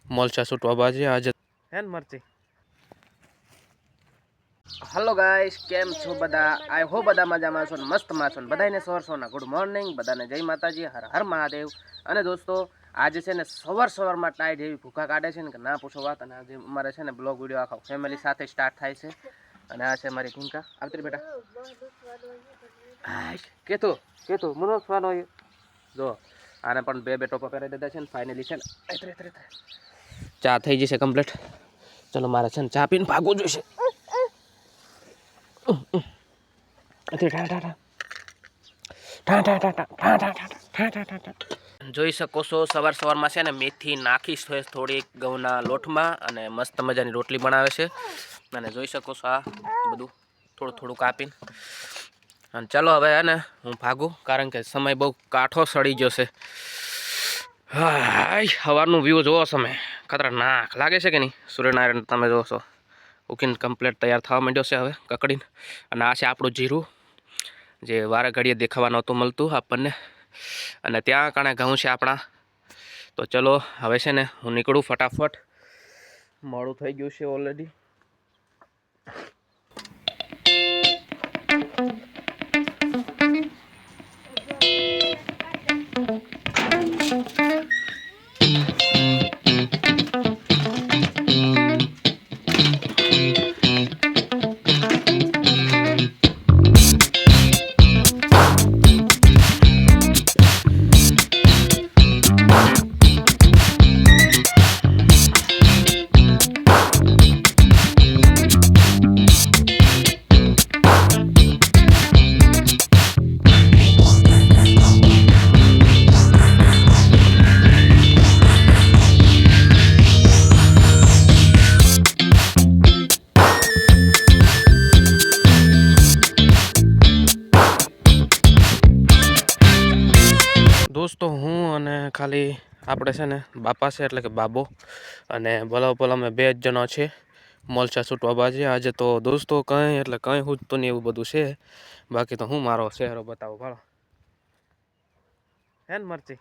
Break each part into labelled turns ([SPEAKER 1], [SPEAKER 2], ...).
[SPEAKER 1] મોલચા છૂટવા બાજે આજે હેન મરચી। Hello guys केम छो बदा आई हो बदा मजामां छो मस्त માં છો બધાને સોરના ગુડ મોર્નિંગ બધાને જય માતાજી હર હર મહાદેવ। અને દોસ્તો આજે છે ને સવારમાં ટાઈડ એવી ભૂખા કાઢે છે ને કે ના પૂછો વાત। અને આજે અમારે છે ને બ્લોગ વિડિયો આખો ફેમિલી સાથે સ્ટાર્ટ થાય છે। અને આ છે મારી ભૂંકા આવતરી બેટા કે તો મનો સ્વાનો જો આને પણ બે ટોપા પહેરાવી દીધા છે ને ફાઇનલી છે ને ચા થઈ જશે કમ્પ્લીટ। ચલો મારે છે ને ચા પીને ભાગવું જોઈશે। જોઈ શકો છો સવારમાં છે ને મેથી નાખીશ થોડી ઘઉંના લોટમાં અને મસ્ત મજાની રોટલી બનાવે છે। અને જોઈ શકો છો આ બધું થોડું થોડું કાપીને। અને ચાલો હવે હે ને હું ભાગું કારણ કે સમય બહુ કાઠો સડી ગયો છે। હાય સવારનું વ્યૂ જોવો તમે ખતરનાક લાગે છે કે નહીં। સૂર્યનારાયણ તમે જોવો છો ઉકીને કમ્પ્લીટ તૈયાર થવા માંડ્યો છે હવે કકડીને। અને આ છે આપણું જીરું જે વારે ઘડીએ દેખાવા નહોતું મળતું આપણને। અને ત્યાં કણે ઘઉં છે આપણા। તો ચલો હવે છે ને હું નીકળું ફટાફટ મોડું થઈ ગયું છે ઓલરેડી। दोस्तों हूँ अने खाली आपणे छे ने बापा छे एटले के बाबो अने भला અમે બે જ જણા છે મોલચા છૂટવા બાજે આજે। તો દોસ્તો કંઈ એટલે કંઈ હુજતું નહીં એવું બધું છે। બાકી તો હું મારો શહેરો બતાવું ભાળો હે ને મરચી।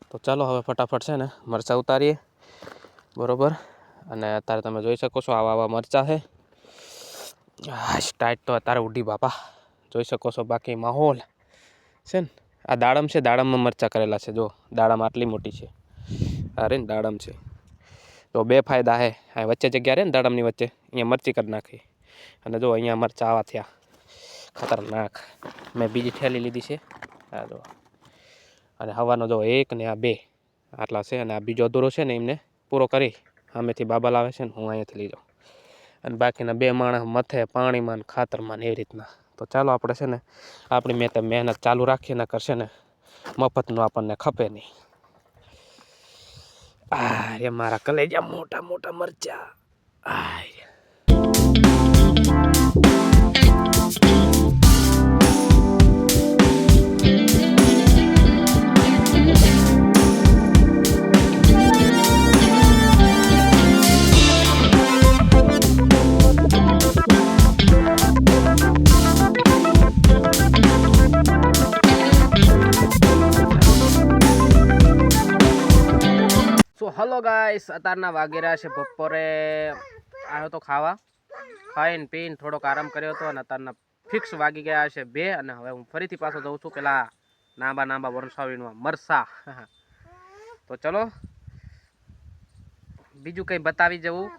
[SPEAKER 1] તો ચાલો હવે ફટાફટ છે ને મરચા ઉતારીએ બરોબર। અને અત્યારે તમે જોઈ શકો છો આવા આવા મરચા છે। ટાઈટ તો અત્યારે ઉડી બાપા જોઈ શકો છો। બાકી માહોલ છે ને આ દાડમ છે દાડમમાં મરચા કરેલા છે। જો દાડમ આટલી મોટી છે અરે ને દાડમ છે। તો બે ફાયદા હે આ વચ્ચે જગ્યા રહે ને દાડમની વચ્ચે અહીંયા મરચી કરી નાખી। અને જો અહીંયા મરચા આવા થયા ખતરનાક। મેં બીજી ઠેલી લીધી છે આ જો। અને હવાનો જો એક ને આ બે આટલા છે। અને આ બીજો અધૂરો છે ને એમને પૂરો કરી સામેથી બાબા લાવે છે ને હું અહીંયાથી લઈ જાઉં। અને બાકીના બે માણસ મથે પાણીમાં ને ખાતરમાં ને એવી રીતના। તો ચાલો આપણે છે ને આપણી મેં તો મહેનત ચાલુ રાખીએ ને કરશે ને મફતનું આપણને ખપે નહીં। આ રે મારા કલેજા મોટા મોટા મરચા આ हेलो गाइस अताરના વાગી રહ્યા છે બપોરે આવ્યો તો ખાવા ખાઈને પીને થોડોક આરામ કર્યો હતો। અને અતારના ફિક્સ વાગી ગયા છે 2 અને હવે હું ફરીથી પાછો જઉં છું પેલા નાંબા વરસાવીમાં મરસા। તો ચલો બીજું કંઈ બતાવી જવું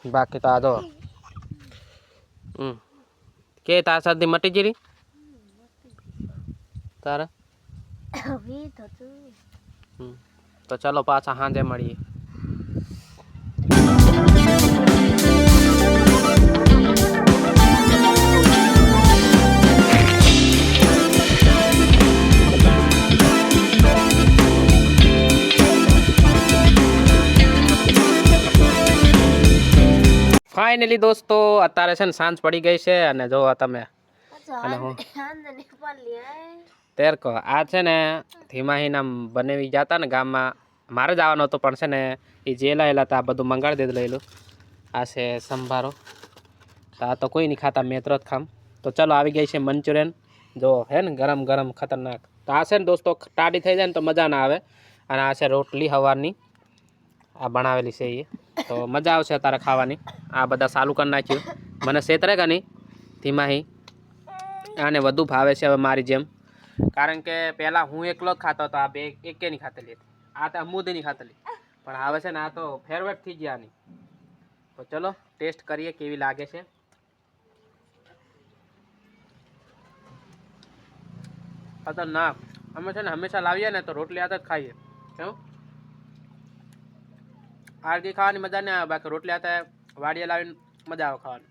[SPEAKER 1] બાકી તો આ જો કે તાર શરદી મટી જીરી તારા તો ચાલો પાછા સાંજે મળીએ। ફાઇનલી દોસ્તો અત્યારે છે ને સાંજ પડી ગઈ છે। અને જો તમે અને હું તેરકો આ છે ને ધીમાહીના બનેવી જતા ને ગામમાં મારે જવાનો હતો પણ છે ને એ જેલા હતા બધું મંગાડી દીધેલું। આ છે સંભારો આ તો કોઈ નહીં ખાતા મેં તરત ખામ। તો ચાલો આવી ગઈ છે મંચુરિયન जो है ने गरम गरम खतरनाक। तो आ से दोस्तों टाडी थी जाए तो मजा ना आवे। અને આ છે રોટલી સવારની આ બનાવેલી છે એ તો મજા આવશે અત્યારે ખાવાની આ બધા ચાલુ કરી નાખ્યું મને સેતરે કે નહીં ધીમાહી આને વધુ ભાવે છે હવે મારી જેમ કારણ કે પહેલાં હું એકલો જ ખાતો હતો આ બે એકે નહીં ખાતેલી હતી આ તો અમુદી નહીં ખાતેલી પણ હવે છે ને આ તો ફેવરેટ થઈ ગયા આની તો ચલો ટેસ્ટ કરીએ કેવી લાગે છે ખતરનાક અમે છે ને હંમેશા લાવીએ ને તો રોટલી હાથ જ ખાઈએ કેવું આરગી ખાવાની મજા નહીં આવે બાકી રોટલી હાથે વાડીએ લાવીને મજા આવે ખાવાની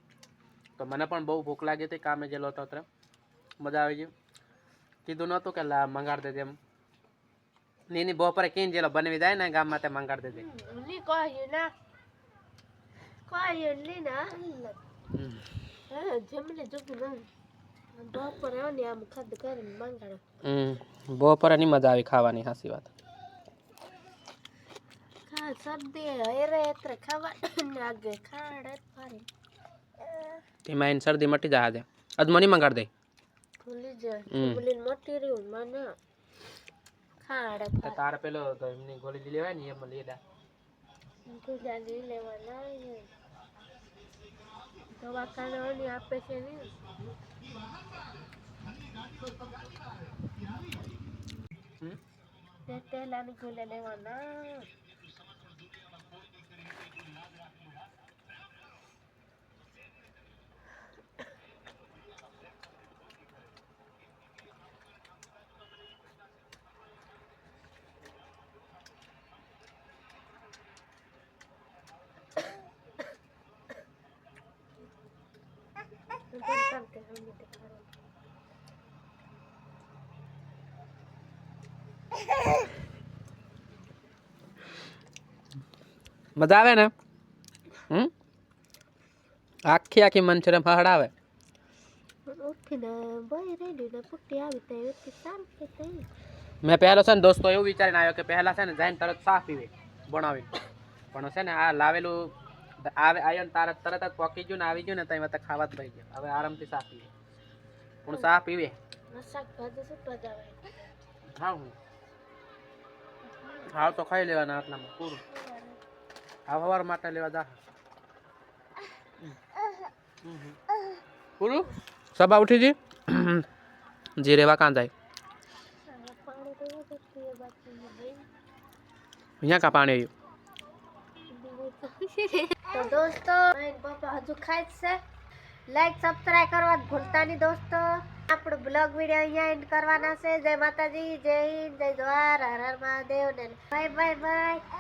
[SPEAKER 1] તો મને પણ બહુ ભૂખ લાગી હતી કામે ગયેલો હતો અત્યારે મજા આવી ગઈ કીધું નહોતું કે મંગાડ દેજે એમ ની બપોરે કીને જેલો બનાવી જાય ને ગામમાં તે મંગાડ દેજે બપોરે ની મજા આવી ખાવાની હાસી વાત તેમાં શરદી મટી જાય આજે આજ મની મંગાડ દે તારે પેલો તો એમની ગોળી લેવાય ને એમ લીધા
[SPEAKER 2] દવાખાના આપે છે ને તેલાની ગોળી લેવાના
[SPEAKER 1] મજા આવે ને આખી આખી મંચુરિયન ફહડાવે મેં પહેલો છે ને દોસ્તો એવું વિચારીને આવ્યો કે પહેલા છે ને જઈને તરત સાફ પીવે બનાવીને પણ છે ને આ લાવેલું આવ્યો ને તરત જ પોકી ગયું ને આવી ગયું ને ત્યાં વખતે ખાવા જ ભાઈ ગયો હવે આરામથી સાફ પીવે પણ સાફ પીવે હા હું હાવ તો ખાઈ લેવાના આટલામાં પૂરું હવાર માટે લેવા જા પૂરું સભા ઉઠી જી જી રેવા કાં જાય અહીંયા કા પાણી આવ્યું
[SPEAKER 2] તો દોસ્તો પપ્પા હજુ ખાય છે લાઈક સબસ્ક્રાઇબ કરવા ભૂલતા નહીં દોસ્તો આપણો બ્લોગ વિડીયો અહીંયા એન્ડ કરવાના છે જય માતાજી જય હિન્દ જય Dwarka Har Har Mahadev bye bye bye